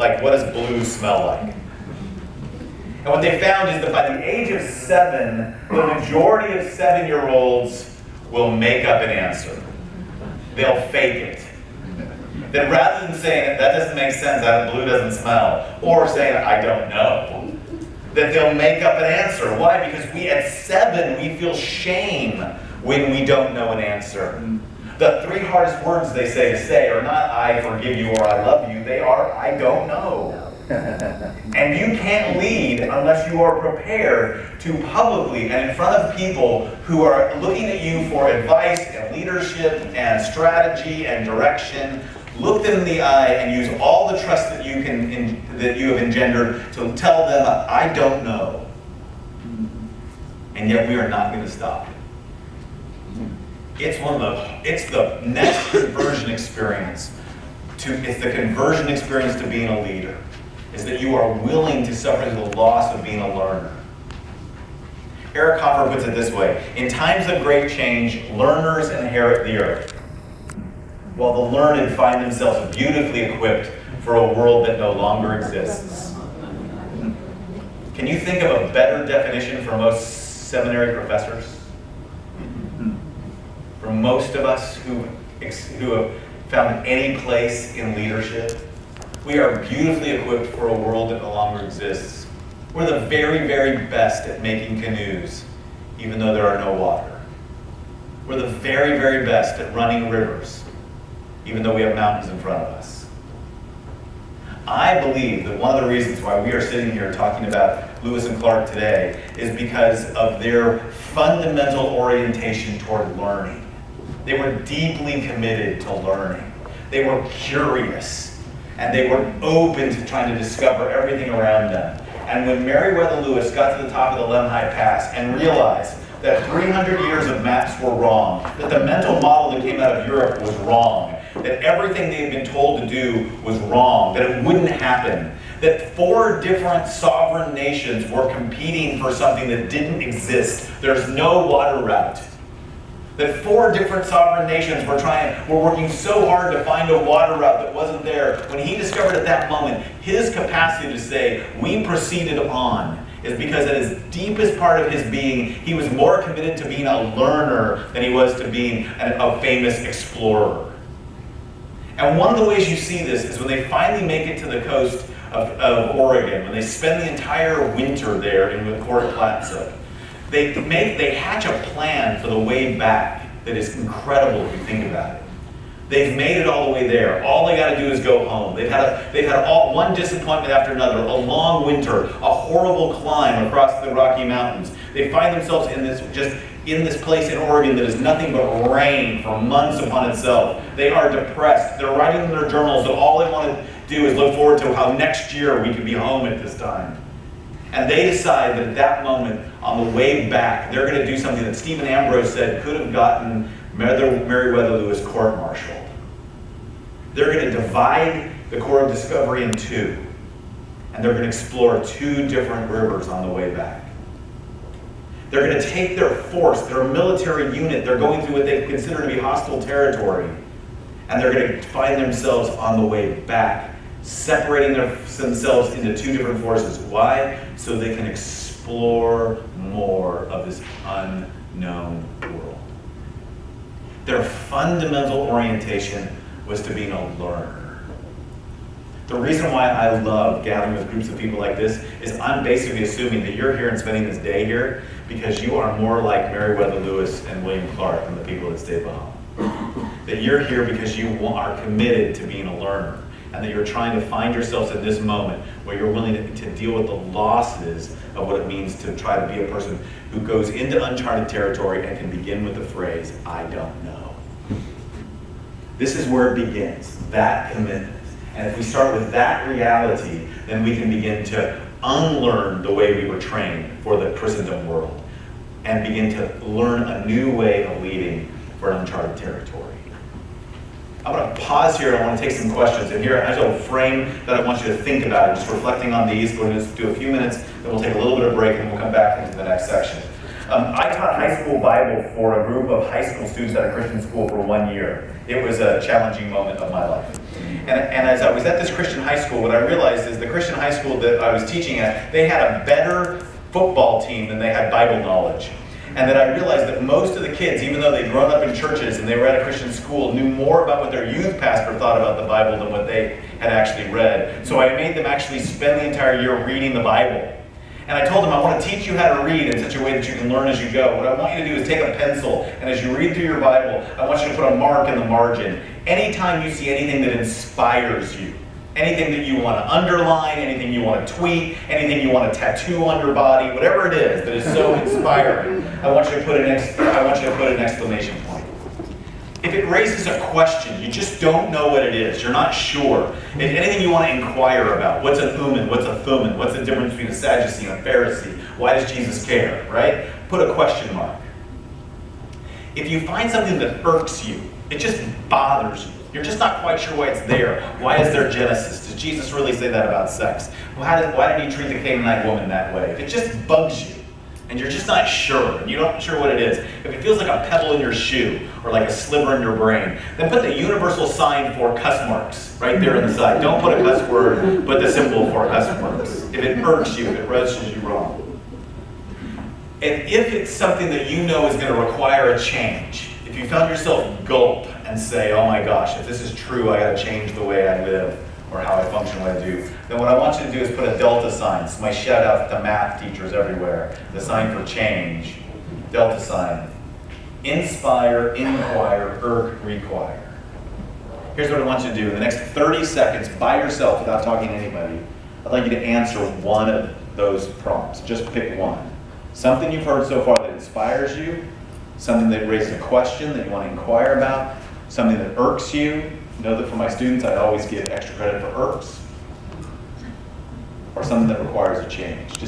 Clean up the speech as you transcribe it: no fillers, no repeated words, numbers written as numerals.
Like, what does blue smell like? And what they found is that by the age of 7, the majority of 7-year-olds will make up an answer. They'll fake it. That rather than saying, that doesn't make sense, that blue doesn't smell, or saying, I don't know, that they'll make up an answer. Why? Because we, at 7, we feel shame when we don't know an answer. The 3 hardest words they say are not, I forgive you or I love you. They are, I don't know. And you can't lead unless you are prepared to publicly and in front of people who are looking at you for advice and leadership and strategy and direction, look them in the eye and use all the trust that you have engendered to tell them, I don't know. And yet we are not going to stop. It's the next conversion experience. It's the conversion experience to being a leader. Is that you are willing to suffer the loss of being a learner. Eric Hoffer puts it this way: in times of great change, learners inherit the earth, while the learned find themselves beautifully equipped for a world that no longer exists. Can you think of a better definition for most seminary professors? For most of us who have found any place in leadership? We are beautifully equipped for a world that no longer exists. We're the very, very best at making canoes, even though there are no water. We're the very, very best at running rivers, even though we have mountains in front of us. I believe that one of the reasons why we are sitting here talking about Lewis and Clark today is because of their fundamental orientation toward learning. They were deeply committed to learning. They were curious. And they were open to trying to discover everything around them. And when Meriwether Lewis got to the top of the Lemhi Pass and realized that 300 years of maps were wrong, that the mental model that came out of Europe was wrong, that everything they had been told to do was wrong, that it wouldn't happen, that 4 different sovereign nations were competing for something that didn't exist. There's no water route. That 4 different sovereign nations were working so hard to find a water route that wasn't there. When he discovered at that moment his capacity to say, we proceeded on, is because at his deepest part of his being, he was more committed to being a learner than he was to being a famous explorer. And one of the ways you see this is when they finally make it to the coast of Oregon, when they spend the entire winter there in the Court Plaza. They hatch a plan for the way back that is incredible if you think about it. They've made it all the way there. All they got to do is go home. They've had one disappointment after another, a long winter, a horrible climb across the Rocky Mountains. They find themselves in this place in Oregon that is nothing but rain for months upon itself. They are depressed. They're writing in their journals that all they want to do is look forward to how next year we can be home at this time. And they decide that at that moment, on the way back, they're going to do something that Stephen Ambrose said could have gotten Meriwether Lewis court-martialed. They're going to divide the Corps of Discovery in 2. And they're going to explore 2 different rivers on the way back. They're going to take their force, their military unit, they're going through what they consider to be hostile territory, and they're going to find themselves on the way back, separating themselves into 2 different forces. Why? So they can explore more of this unknown world. Their fundamental orientation was to being a learner. The reason why I love gathering with groups of people like this is I'm basically assuming that you're here and spending this day here because you are more like Meriwether Lewis and William Clark than the people that stayed behind. That you're here because you are committed to being a learner, and that you're trying to find yourselves in this moment where you're willing to deal with the losses of what it means to try to be a person who goes into uncharted territory and can begin with the phrase, I don't know. This is where it begins, that commitment. And if we start with that reality, then we can begin to unlearn the way we were trained for the Christendom world and begin to learn a new way of leading for an uncharted territory. I'm going to pause here. I want to take some questions. And here I have a frame that I want you to think about, just reflecting on these. We're going to do a few minutes, then we'll take a little bit of break, and we'll come back into the next section. I taught high school Bible for a group of high school students at a Christian school for 1 year. It was a challenging moment of my life. And as I was at this Christian high school, what I realized is the Christian high school that I was teaching at, they had a better football team than they had Bible knowledge. And that I realized that most of the kids, even though they'd grown up in churches and they were at a Christian school, knew more about what their youth pastor thought about the Bible than what they had actually read. So I made them actually spend the entire year reading the Bible. And I told them, I want to teach you how to read in such a way that you can learn as you go. What I want you to do is take a pencil, and as you read through your Bible, I want you to put a mark in the margin. Anytime you see anything that inspires you, anything that you want to underline, anything you want to tweet, anything you want to tattoo on your body, whatever it is that is so inspiring, I want you to put an exclamation point. If it raises a question, you just don't know what it is, you're not sure. If anything you want to inquire about, what's a Uman, what's a Thuman, what's the difference between a Sadducee and a Pharisee, why does Jesus care, right? Put a question mark. If you find something that irks you, it just bothers you, you're just not quite sure why it's there. Why is there Genesis? Did Jesus really say that about sex? Why did he treat the Canaanite woman that way? If it just bugs you, and you're just not sure, and you're not sure what it is, if it feels like a pebble in your shoe, or like a sliver in your brain, then put the universal sign for cuss marks right there in the side. Don't put a cuss word, put the symbol for cuss marks. If it irks you, if it registers you wrong. And if it's something that you know is going to require a change, if you found yourself gulp and say, oh my gosh, if this is true, I got to change the way I live, or how I function, what I do, then what I want you to do is put a delta sign. It's my shout out to math teachers everywhere. The sign for change, delta sign. Inspire, inquire, irk, require. Here's what I want you to do. In the next 30 seconds, by yourself, without talking to anybody, I'd like you to answer one of those prompts. Just pick one. Something you've heard so far that inspires you, something that raises a question that you want to inquire about, something that irks you. Know that for my students, I always give extra credit for irks, or something that requires a change. Just